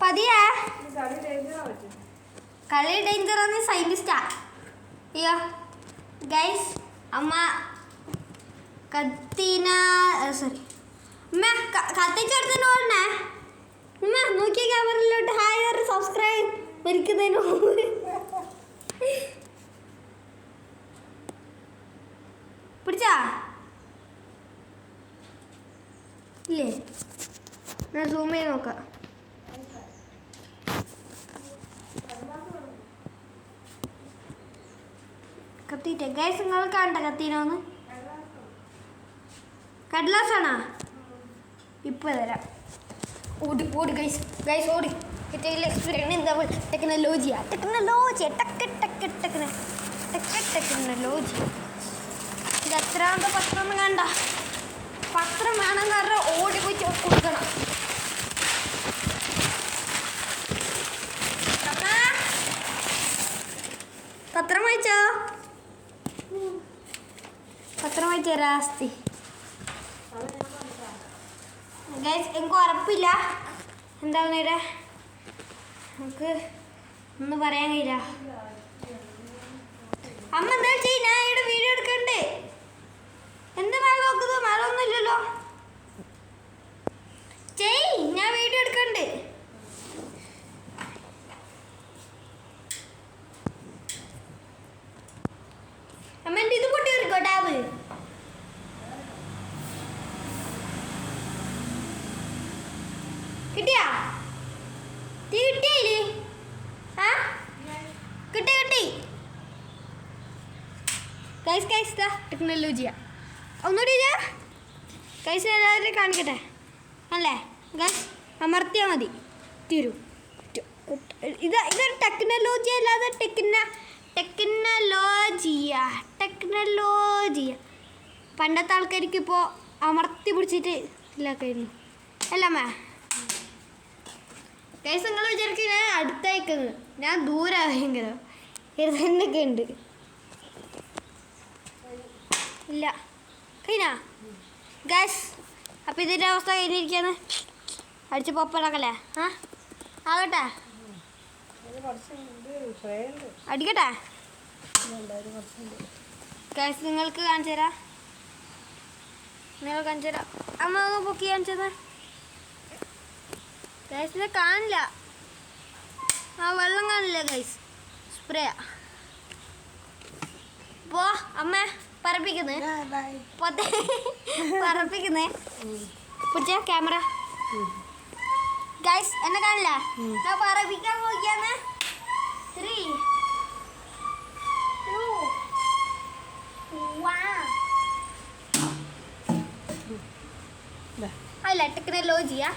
പതിയെ കളി ഡേഞ്ചറാന്ന് സയന്റിസ്റ്റാ. അയ്യോ ഗൈസ്, അമ്മ കത്തീന സോറി അമ്മ കത്തിച്ചെടുത്തന്നെ പറഞ്ഞേ. അമ്മ നോക്കിയ ക്യാമറയിലോട്ട് ഹായ് ഒരു സബ്സ്ക്രൈബ് മരിക്കുന്നതിന് പിടിച്ചാ ഇല്ലേ? ഞാൻ സൂം ചെയ്ത് നോക്കാം. കത്തിയിട്ടേ ഗൈസ്, നിങ്ങൾ കണ്ട കത്തീനോന്ന്? കടലാസാണോ? ഇപ്പൊ തരാം. ഓടി ഓടി ഗൈസ്, ഗൈസ് ഓടി. ടെക്നോളജിയാ ടെക്നോളജിയാ ടെക് ടെക് ടെക്ന ടെക് ടെക്നോളജി. ഇത് എത്രാമത്തെ പത്രം കണ്ട? പത്രം വേണം കാരണം ഓടി പോയി കൊടുക്കണം. പത്രം വായിച്ചോ? പത്രം വായിച്ച രാസ്തി ഗൈസ്. എനിക്ക് ഉറപ്പില്ല എന്താണെന്ന് ഇവിടെ നമുക്ക് ഒന്നും പറയാൻ കഴിയില്ല. അമ്മ എന്താ ചെയ്യ? ഞാൻ ഇവിടെ വീഡിയോ എടുക്കണ്ടേ? എന്താ മേലെ നോക്കുന്നത്? മേലെ ഒന്നുമില്ലല്ലോ. ചെയ്, ഞാൻ വീഡിയോ എടുക്കണ്ട്. അമ്മ എൻ്റെ ഇത് പൊട്ടി വരിക്കോ ടാബ്? കിട്ടിയാ? തീ കിട്ടിയില്ലേ? ആ കിട്ടി കിട്ടി ഗൈസ്. ഗൈസ് ടെക്നോളജിയാ. ഒന്നുകൂടി ഗൈസ് എല്ലാവരും കാണിക്കട്ടെ അല്ലേ? ഗൈസ് അമർത്തിയാൽ മതി, തീരും. ഇതൊരു ടെക്നോളജി അല്ലാതെ ടെക്നോളജിയാ. പണ്ടത്തെ ആൾക്കാർക്ക് ഇപ്പോൾ അമർത്തി പിടിച്ചിട്ട് ഇല്ലാക്കായിരുന്നു അല്ലമ്മ? ഗൈസ് നിങ്ങൾ വിചാരിക്കും ഞാൻ അടുത്തയക്കുന്നത്, ഞാൻ ദൂരെ ഭയങ്കര ഇരുന്നൊക്കെ ഉണ്ട്. ഇല്ല കഴിഞ്ഞാ ഗൈസ്? അപ്പം ഇതിൻ്റെ അവസ്ഥ കഴിഞ്ഞിരിക്കുകയാണ്. അടിച്ച് പോപ്പടാക്കല്ലേ? ആ ആകട്ടെ, അടിക്കട്ടെ ഗൈസ്. നിങ്ങൾക്ക് കാണിച്ചു തരാം, നിങ്ങൾ കാണിച്ചു തരാം. അമ്മ ഒന്ന് പൊക്കി കാണിച്ചത് ഗൈസിനെ കാണില്ല. ആ വെള്ളം കാണില്ല ഗൈസ്, സ്പ്രേയാ. പോ അമ്മ പറപ്പിക്കുന്നേ, പറപ്പിക്കുന്നേ. പിടിച്ച ക്യാമറ ഗൈസ്, എന്നെ കാണില്ല. ഞാൻ പറപ്പിക്കാൻ നോക്കിയാന്ന്. 3 2 1 അല്ല ടെക്നോളജിയാ.